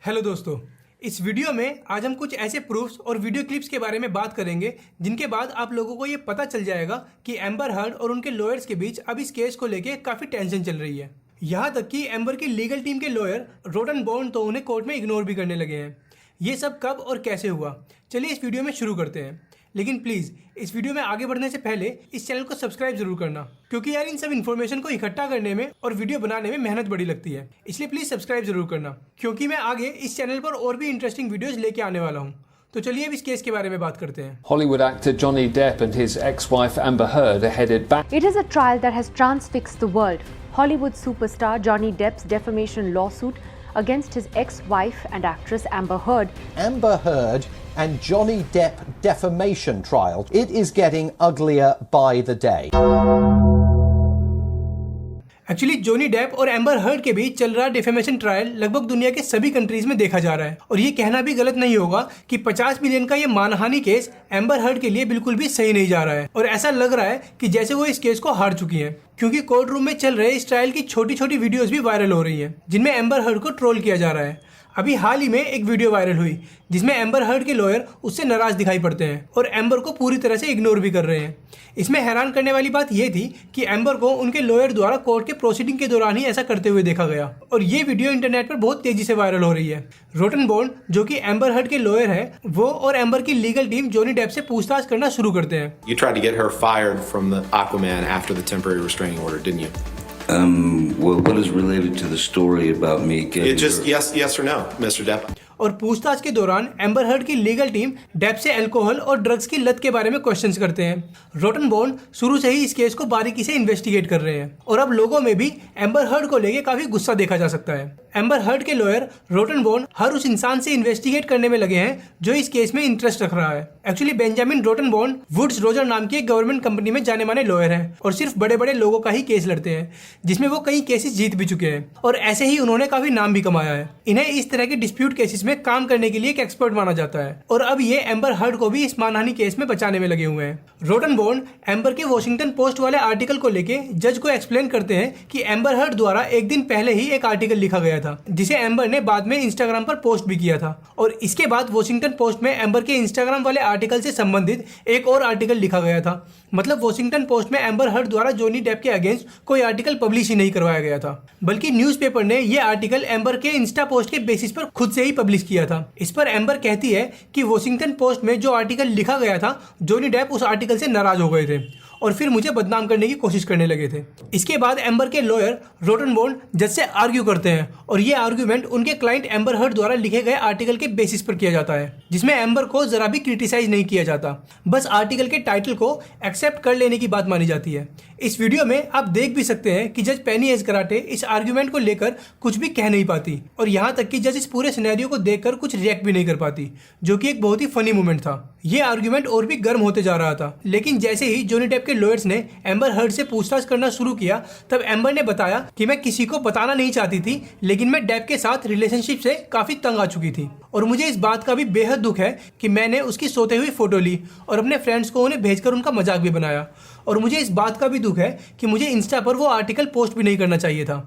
Hello दोस्तों, इस video में आज हम कुछ ऐसे प्रूफ्स और वीडियो क्लिप्स के बारे में बात करेंगे जिनके बाद आप लोगों को ये पता चल जाएगा कि एम्बर हर्ड और उनके लॉयर्स के बीच अब इस केस को लेके काफ़ी टेंशन चल रही है। यहाँ तक कि एम्बर की लीगल टीम के लॉयर रोटनबॉर्न तो उन्हें कोर्ट में इग्नोर भी करने लगे हैं। ये सब कब और कैसे हुआ, चलिए इस वीडियो में शुरू करते हैं। लेकिन प्लीज़ इस वीडियो में आगे बढ़ने से पहले इस चैनल को सब्सक्राइब जरूर करना, क्योंकि यार इन सब इन्फॉर्मेशन को इकट्ठा करने में और वीडियो बनाने में मेहनत बड़ी लगती है। इसलिए प्लीज़ सब्सक्राइब जरूर करना, क्योंकि मैं आगे इस चैनल पर और भी इंटरेस्टिंग वीडियोज़ लेके आने वाला हूँ। तो चलिए अब इस केस के बारे में बात करते हैं। Hollywood actor Johnny Depp and his ex-wife Amber Heard are headed back. It is a trial that has transfixed the world. Hollywood superstar Johnny Depp's defamation lawsuit against his ex-wife and actress Amber Heard. Amber Heard and Johnny Depp defamation trial. It is getting uglier by the day. Actually Johnny Depp और Amber Heard के बीच चल रहा defamation trial लगभग दुनिया के सभी countries में देखा जा रहा है। और ये कहना भी गलत नहीं होगा कि 50 मिलियन का ये मानहानि केस एम्बर हर्ड के लिए बिल्कुल भी सही नहीं जा रहा है। और ऐसा लग रहा है कि जैसे वो इस केस को हार चुकी हैं, क्योंकि कोर्ट रूम में चल रहे इस ट्रायल की छोटी छोटी वीडियोस भी वायरल हो रही हैं, जिनमें एम्बर हर्ड को ट्रोल किया जा रहा है। अभी हाल ही में एक वीडियो वायरल हुई जिसमें एम्बर हर्ड के लॉयर उससे नाराज दिखाई पड़ते हैं और एम्बर को पूरी तरह से इग्नोर भी कर रहे हैं। इसमें हैरान करने वाली बात यह थी कि एम्बर को उनके लॉयर द्वारा कोर्ट के प्रोसीडिंग के दौरान ही ऐसा करते हुए देखा गया, और ये वीडियो इंटरनेट पर बहुत तेजी से वायरल हो रही है। रोटनबॉर्न, जो कि एम्बर हर्ड के लॉयर है, वो और एम्बर की लीगल टीम जॉनी डेप से पूछताछ करना शुरू करते हैं। You tried to get her fired from the Aquaman after the temporary restraining order, didn't you? Well, what is related to the story about me getting It just her? yes or no, Mr. Depp. और पूछताछ के दौरान amber heard की legal team Depp से alcohol और drugs की लत के बारे में क्वेश्चंस करते हैं। रोटनबॉर्न शुरू से ही इस केस को बारीकी से इन्वेस्टिगेट कर रहे हैं, और अब लोगों में भी एम्बर हर्ड को लेके काफी गुस्सा देखा जा सकता है। एम्बर हर्ड के लॉयर रोटनबॉर्न हर उस इंसान से इन्वेस्टिगेट करने में लगे हैं जो इस केस में इंटरेस्ट रख रहा है। एक्चुअली बेंजामिन रोटनबॉर्न वुड्स रोजर नाम की एक गवर्नमेंट कंपनी में जाने माने लॉयर हैं और सिर्फ बड़े बड़े लोगों का ही केस लड़ते हैं, जिसमें वो कई केसेस जीत भी चुके हैं, और ऐसे ही उन्होंने काफी नाम भी कमाया है। इन्हें इस तरह के डिस्प्यूट केसेस में काम करने के लिए एक एक्सपर्ट माना जाता है, और अब ये एम्बर हर्ड को भी इस मानहानि केस में बचाने में लगे हुए हैं। रोटनबॉर्न एम्बर के वॉशिंगटन पोस्ट वाले आर्टिकल को लेके जज को एक्सप्लेन करते हैं कि एम्बर हर्ड द्वारा एक दिन पहले ही एक आर्टिकल लिखा गया था, जिसे एम्बर ने बाद में इंस्टाग्राम पर पोस्ट भी किया था, और इसके बाद वॉशिंगटन पोस्ट में एम्बर के इंस्टाग्राम वाले आर्टिकल से संबंधित एक और आर्टिकल लिखा गया था। मतलब वॉशिंगटन पोस्ट में एम्बर हर्ड द्वारा जॉनी डेप के अगेंस्ट कोई आर्टिकल पब्लिश ही नहीं करवाया गया था, बल्कि न्यूज़पेपर ने यह आर्टिकल एम्बर के इंस्टा पोस्ट के बेसिस पर खुद से ही पब्लिश किया था। इस पर एम्बर कहती है कि वॉशिंगटन पोस्ट में जो आर्टिकल लिखा गया था, जॉनी डेप उस आर्टिकल से नाराज हो गए थे और फिर मुझे बदनाम करने की कोशिश करने लगे थे। इसके बाद एम्बर के लॉयर रोटनबॉर्न जज से आर्ग्यू करते हैं, और ये आर्ग्यूमेंट उनके क्लाइंट एम्बर हर्ड द्वारा लिखे गए आर्टिकल के बेसिस पर किया जाता है, जिसमें एम्बर को जरा भी क्रिटिसाइज नहीं किया जाता, बस आर्टिकल के टाइटल को एक्सेप्ट कर लेने की बात मानी जाती है। इस वीडियो में आप देख भी सकते हैं कि जज पेनी एजकराटे इस आर्ग्यूमेंट को लेकर कुछ भी कह नहीं पाती, और यहाँ तक कि जज इस पूरे सिनेरियो को देखकर कुछ रिएक्ट भी नहीं कर पाती, जो कि एक बहुत ही फनी मोमेंट था। ये आर्ग्यूमेंट और भी गर्म होते जा रहा था, लेकिन जैसे ही जॉनी डेप के लॉयर्स ने एम्बर हर्ड से पूछताछ करना शुरू किया, तब एम्बर ने बताया कि मैं किसी को बताना नहीं चाहती थी, लेकिन मैं डेप के साथ रिलेशनशिप से काफी तंग आ चुकी थी, और मुझे इस बात का भी बेहद दुख है कि मैंने उसकी सोते हुई फोटो ली और अपने फ्रेंड्स को उन्हें भेजकर उनका मजाक भी बनाया, और मुझे इस बात का भी दुख है कि मुझे इंस्टा पर वो आर्टिकल पोस्ट भी नहीं करना चाहिए था,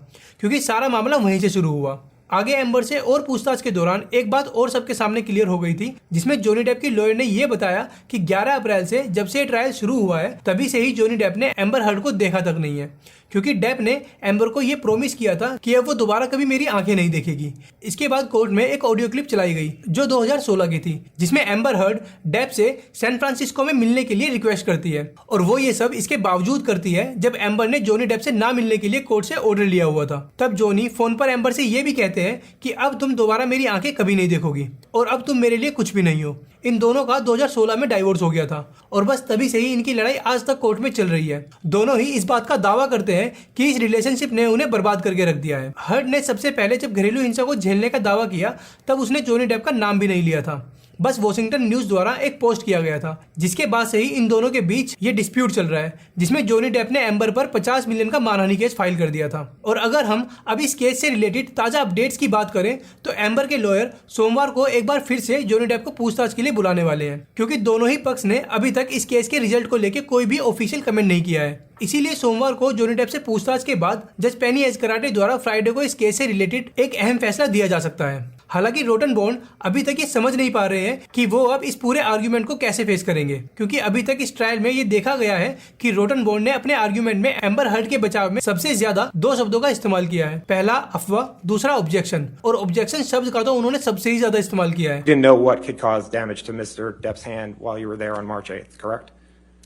क्योंकि सारा मामला वहीं से शुरू हुआ। आगे एम्बर से और पूछताछ के दौरान एक बात और सबके सामने क्लियर हो गई थी, जिसमें जॉनी डेप की लॉयर ने यह बताया कि 11 अप्रैल से जब से ट्रायल शुरू हुआ है, तभी से ही जॉनी डेप ने एम्बर हर्ड को देखा तक नहीं है, क्योंकि डेप ने एम्बर को यह प्रॉमिस किया था कि अब वो दोबारा कभी मेरी आंखें नहीं देखेगी। इसके बाद कोर्ट में एक ऑडियो क्लिप चलाई गई जो 2016 की थी, जिसमें एम्बर हर्ड डेप से सैन फ्रांसिस्को में मिलने के लिए रिक्वेस्ट करती है, और वो ये सब इसके बावजूद करती है जब एम्बर ने जॉनी डेप से ना मिलने के लिए कोर्ट से ऑर्डर लिया हुआ था। तब जॉनी फोन पर एम्बर से ये भी कहते हैं कि अब तुम दोबारा मेरी आंखें कभी नहीं देखोगी, और अब तुम मेरे लिए कुछ भी नहीं हो। इन दोनों का 2016 में डाइवोर्स हो गया था, और बस तभी से ही इनकी लड़ाई आज तक कोर्ट में चल रही है। दोनों ही इस बात का दावा करते हैं कि इस रिलेशनशिप ने उन्हें बर्बाद करके रख दिया है। हर्ड ने सबसे पहले जब घरेलू हिंसा को झेलने का दावा किया, तब उसने जॉनी डेप का नाम भी नहीं लिया था, बस वॉशिंगटन न्यूज द्वारा एक पोस्ट किया गया था, जिसके बाद से ही इन दोनों के बीच ये डिस्प्यूट चल रहा है, जिसमें जॉनी डेप ने एम्बर पर 50 मिलियन का मानहानि केस फाइल कर दिया था। और अगर हम अब इस केस से रिलेटेड ताजा अपडेट्स की बात करें, तो एम्बर के लॉयर सोमवार को एक बार फिर से जॉनी डेप को पूछताछ के लिए बुलाने वाले हैं, क्योंकि दोनों ही पक्ष ने अभी तक इस केस के रिजल्ट को लेकर कोई भी ऑफिशियल कमेंट नहीं किया है। इसीलिए सोमवार को जॉनी डेप से पूछताछ के बाद जज पेनी एजकराटे द्वारा फ्राइडे को इस केस से रिलेटेड एक अहम फैसला दिया जा सकता है। हालांकि रोटनबॉर्न अभी तक ये समझ नहीं पा रहे हैं कि वो अब इस पूरे आर्ग्यूमेंट को कैसे फेस करेंगे, क्योंकि अभी तक इस ट्रायल में ये देखा गया है कि रोटनबॉर्न ने अपने आर्ग्यूमेंट में एम्बर हर्ड के बचाव में सबसे ज्यादा 2 शब्दों का इस्तेमाल किया है। पहला अफवाह, दूसरा ऑब्जेक्शन। और ऑब्जेक्शन शब्द का तो उन्होंने सबसे ही ज्यादा इस्तेमाल किया है। Didn't know what could cause damage to Mr. Depp's hand while you were there on March 8th, correct?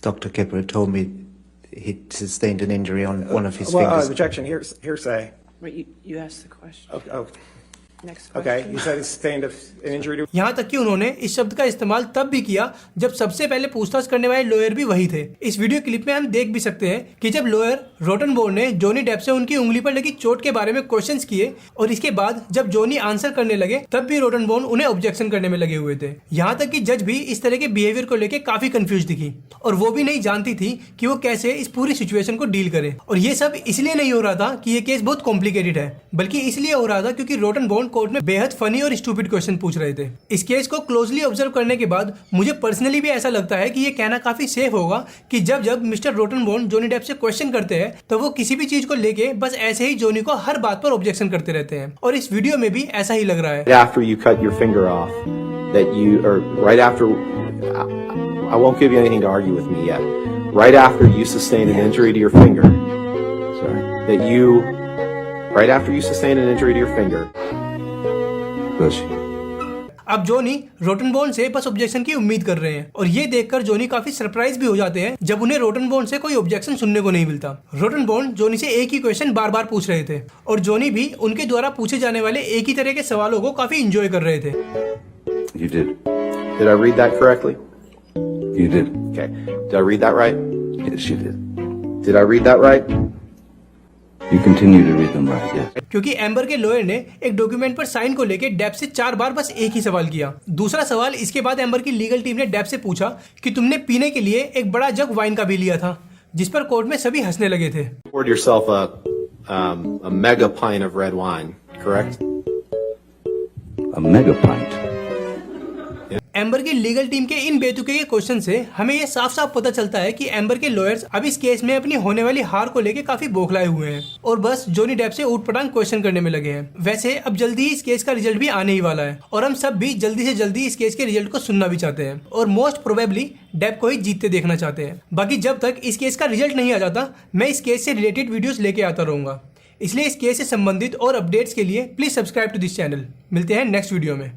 Dr. Kipper told me he'd sustained an injury on one of his Well, fingers. objection, hearsay. Wait, you asked the question. Oh, Next okay. question. You said he sustained an injury to. यहाँ तक कि उन्होंने इस शब्द का इस्तेमाल तब भी किया जब सबसे पहले पूछताछ करने वाले लॉयर भी वही थे। इस वीडियो क्लिप में हम देख भी सकते हैं कि जब लॉयर रोटनबॉर्न ने जॉनी डेप से उनकी उंगली पर लगी चोट के बारे में क्वेश्चंस किए और इसके बाद जब जॉनी आंसर करने लगे तब भी रोटनबॉर्न उन्हें ऑब्जेक्शन करने में लगे हुए थे। यहाँ तक कि जज भी इस तरह के बिहेवियर को लेकर काफी कंफ्यूज दिखी और वो भी नहीं जानती थी कि वो कैसे इस पूरी सिचुएशन को डील करे। और ये सब इसलिए नहीं हो रहा था कि ये केस बहुत कॉम्प्लिकेटेड है, बल्कि इसलिए हो रहा था क्योंकि रोटनबॉर्न कोर्ट में बेहद फनी और स्टूपिड क्वेश्चन पूछ रहे थे। इस केस को क्लोजली ऑब्जर्व करने के बाद मुझे पर्सनली भी ऐसा लगता है कि ये कहना काफी सेफ होगा कि जब जब मिस्टर रोटनबॉर्न जॉनी डेप से क्वेश्चन करते हैं तो वो किसी भी चीज को लेके बस ऐसे ही जॉनी को हर बात पर ऑब्जेक्शन करते रहते हैं। और इस वीडियो में भी ऐसा ही लग रहा है। After you cut your finger off, that you, or right after, I won't give you anything to argue with me yet. Right after you sustain an injury to your finger, sorry, that you, right after you sustain an injury to your finger. अब Johnny रोटनबॉर्न से बस objection की उम्मीद कर रहे हैं और ये देखकर जॉनी काफी सरप्राइज भी हो जाते हैं जब उन्हें रोटनबॉर्न से कोई ऑब्जेक्शन सुनने को नहीं मिलता। रोटनबॉर्न जॉनी से एक ही क्वेश्चन बार बार पूछ रहे थे और जॉनी भी उनके द्वारा पूछे जाने वाले एक ही तरह के सवालों को काफी इंजॉय कर रहे थे। You did. Did I read that correctly? You did. Okay. Did I read that right? Yes, you did. Did I read that right? You continue to read them right, yes. क्योंकि amber के lawyer ने एक document पर sign को लेकर Depp से 4 बार बस एक ही सवाल किया। दूसरा सवाल इसके बाद एम्बर की लीगल टीम ने डेप से पूछा कि तुमने पीने के लिए एक बड़ा जग वाइन का भी लिया था, जिस पर कोर्ट में सभी हंसने लगे थे। Poured yourself a mega pint of red wine, correct? A mega pint. Amber की लीगल टीम के इन बेतुके के क्वेश्चन से हमें यह साफ साफ पता चलता है कि एम्बर के लॉयर्स अब इस केस में अपनी होने वाली हार को लेकर काफी बौखलाए हुए हैं और बस जॉनी डेप से ऊटपटांग क्वेश्चन करने में लगे हैं। वैसे अब जल्दी ही इस केस का रिजल्ट भी आने ही वाला है और हम सब भी जल्दी से जल्दी इस केस के रिजल्ट को सुनना भी चाहते हैं और मोस्ट प्रोबेबली डेप को ही जीतते देखना चाहते हैं। बाकी जब तक इस केस का रिजल्ट नहीं आ जाता मैं इस केस से रिलेटेड वीडियोस लेके आता रहूंगा, इसलिए इस केस से संबंधित और अपडेट्स के लिए please subscribe to this channel. मिलते हैं नेक्स्ट वीडियो में।